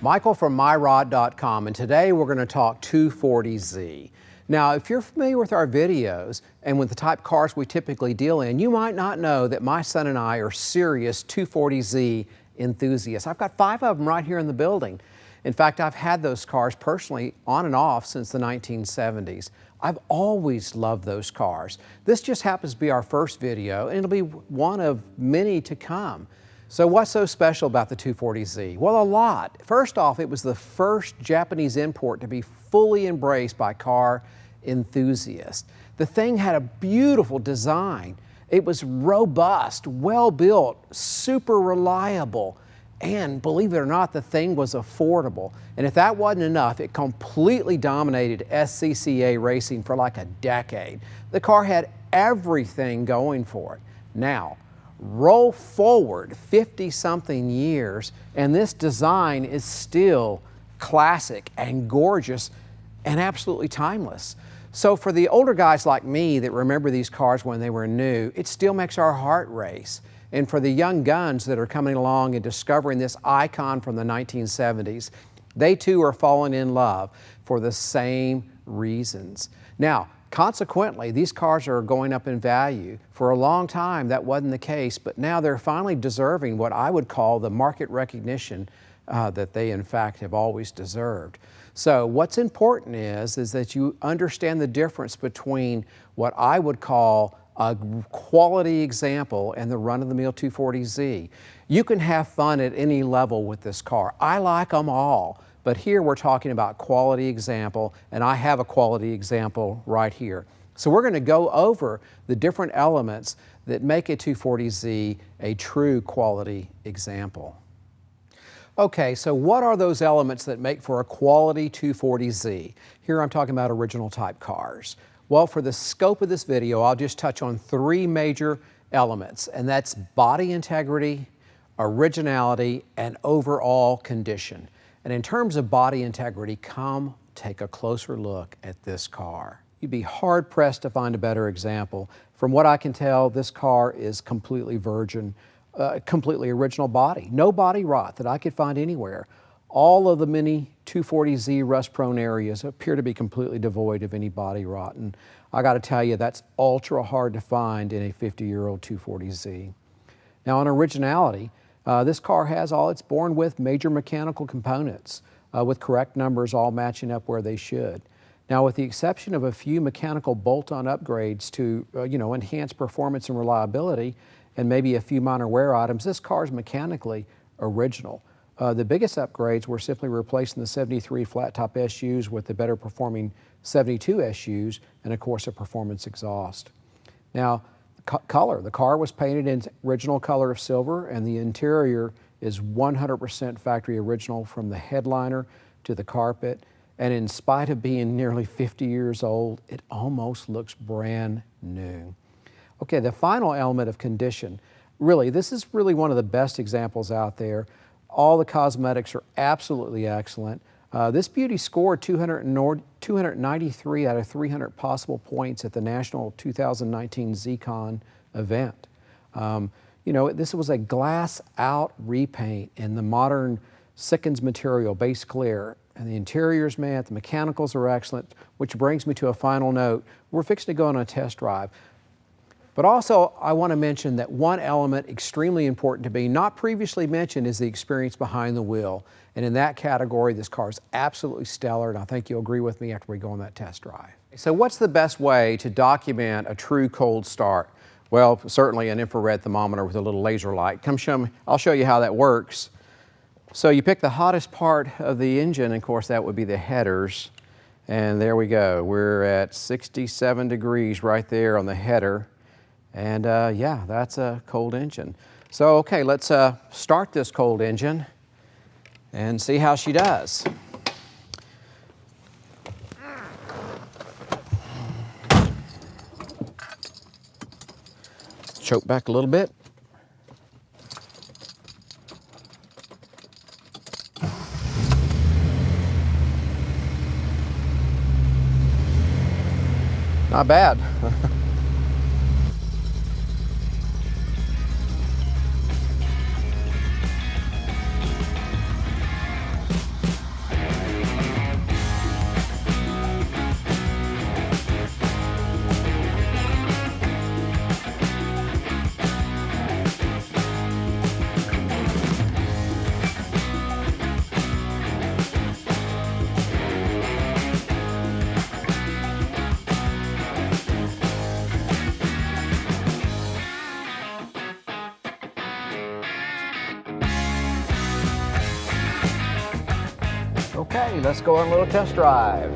Michael from MyRod.com, and today we're going to talk 240Z. Now, if you're familiar with our videos and with the type of cars we typically deal in, you might not know that my son and I are serious 240Z enthusiasts. I've got 5 of them right here in the building. In fact, I've had those cars personally on and off since the 1970s. I've always loved those cars. This just happens to be our first video, and it'll be one of many to come. So what's so special about the 240Z? Well, a lot. First off, it was the first Japanese import to be fully embraced by car enthusiasts. The thing had a beautiful design. It was robust, well built, super reliable, and believe it or not, the thing was affordable. And if that wasn't enough, it completely dominated SCCA racing for like a decade. The car had everything going for it. Now, roll forward 50-something years, and this design is still classic and gorgeous and absolutely timeless. So for the older guys like me that remember these cars when they were new, it still makes our heart race. And for the young guns that are coming along and discovering this icon from the 1970s, they too are falling in love for the same reasons. Now, consequently, these cars are going up in value. For a long time, that wasn't the case, but now they're finally deserving what I would call the market recognition that they, in fact, have always deserved. So what's important is that you understand the difference between what I would call a quality example and the run-of-the-mill 240Z. You can have fun at any level with this car. I like them all. But here we're talking about quality example, and I have a quality example right here. So we're going to go over the different elements that make a 240Z a true quality example. Okay, so what are those elements that make for a quality 240Z? Here I'm talking about original type cars. Well, for the scope of this video, I'll just touch on 3 major elements, and that's body integrity, originality, and overall condition. And in terms of body integrity, come take a closer look at this car. You'd be hard-pressed to find a better example. From what I can tell, this car is completely virgin, completely original body. No body rot that I could find anywhere. All of the many 240Z rust-prone areas appear to be completely devoid of any body rot. And I got to tell you, that's ultra hard to find in a 50-year-old 240Z. Now, on originality, this car has all it's born with major mechanical components with correct numbers all matching up where they should. Now, with the exception of a few mechanical bolt-on upgrades to enhance performance and reliability and maybe a few minor wear items, this car is mechanically original. The biggest upgrades were simply replacing the 73 flat-top SUs with the better performing 72 SUs and of course a performance exhaust. Now, color. The car was painted in original color of silver, and the interior is 100% factory original from the headliner to the carpet. And in spite of being nearly 50 years old, it almost looks brand new. Okay, the final element of condition. Really, this is really one of the best examples out there. All the cosmetics are absolutely excellent. This beauty scored 293 out of 300 possible points at the National 2019 Z-Con event. This was a glass-out repaint in the modern Sikkens material, base clear. And the interior's matte, the mechanicals are excellent, which brings me to a final note. We're fixing to go on a test drive. But also, I want to mention that one element extremely important to me, not previously mentioned, is the experience behind the wheel. And in that category, this car is absolutely stellar, and I think you'll agree with me after we go on that test drive. So what's the best way to document a true cold start? Well, certainly an infrared thermometer with a little laser light. Come show me, I'll show you how that works. So you pick the hottest part of the engine, and of course that would be the headers. And there we go, we're at 67 degrees right there on the header. And yeah, that's a cold engine. So, okay, let's start this cold engine and see how she does. Choke back a little bit. Not bad. Okay, let's go on a little test drive.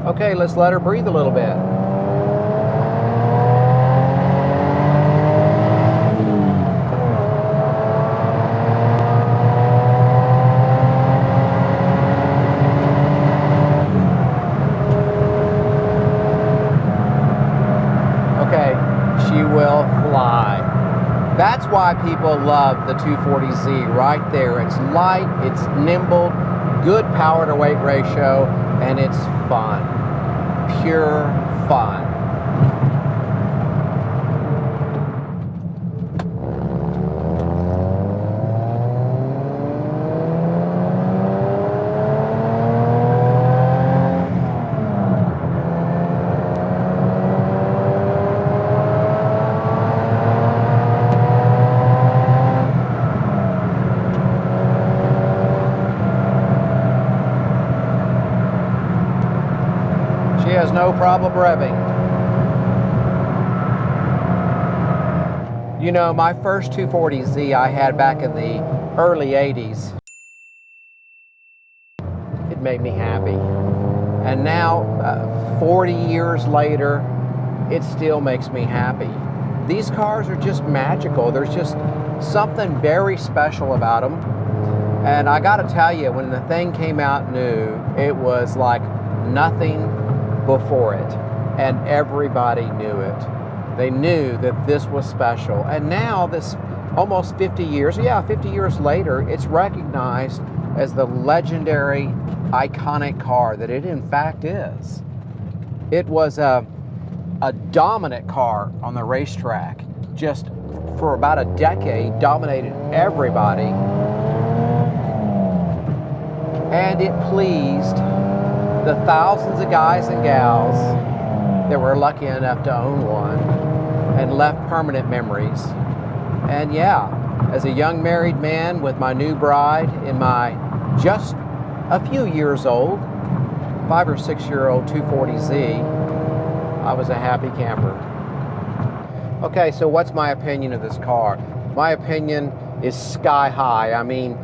Okay, let's let her breathe a little bit. Okay, she will fly. That's why people love the 240Z right there. It's light, it's nimble, good power to weight ratio, and it's fun. Pure fun. She has no problem revving. You know, my first 240Z I had back in the early 80s. It made me happy. And now, 40 years later, it still makes me happy. These cars are just magical. There's just something very special about them. And I gotta tell you, when the thing came out new, it was like nothing before it, and everybody knew it. They knew that this was special. And now, this almost 50 years later, it's recognized as the legendary, iconic car that it in fact is. It was a dominant car on the racetrack. Just for about a decade, dominated everybody. And it pleased the thousands of guys and gals that were lucky enough to own one and left permanent memories. And yeah, as a young married man with my new bride in my just a few years old, 5 or 6 year old 240Z, I was a happy camper. Okay, so what's my opinion of this car? My opinion is sky high. I mean,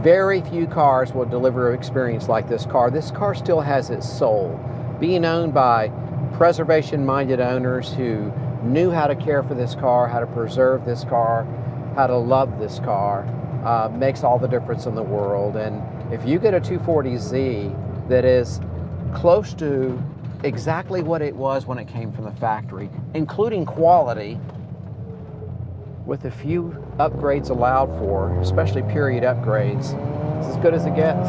very few cars will deliver an experience like this car. This car still has its soul. Being owned by preservation-minded owners who knew how to care for this car, how to preserve this car, how to love this car, makes all the difference in the world. And if you get a 240Z that is close to exactly what it was when it came from the factory, including quality, with a few upgrades allowed for, especially period upgrades. It's as good as it gets,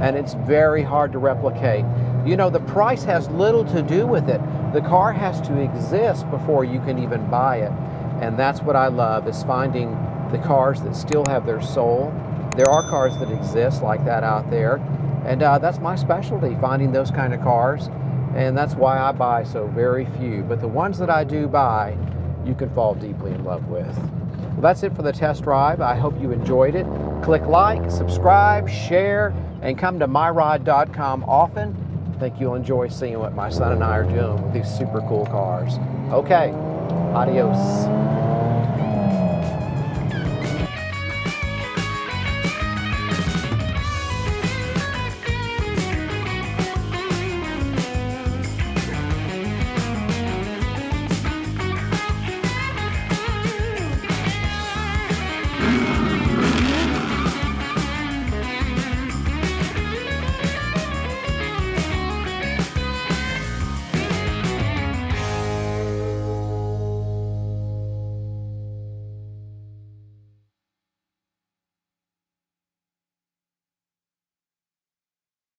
and it's very hard to replicate. You know, the price has little to do with it. The car has to exist before you can even buy it, and that's what I love, is finding the cars that still have their soul. There are cars that exist like that out there, and that's my specialty, finding those kind of cars, and that's why I buy so very few. But the ones that I do buy, you can fall deeply in love with. Well, that's it for the test drive. I hope you enjoyed it. Click like, subscribe, share, and come to myrod.com often. I think you'll enjoy seeing what my son and I are doing with these super cool cars. Okay, adios.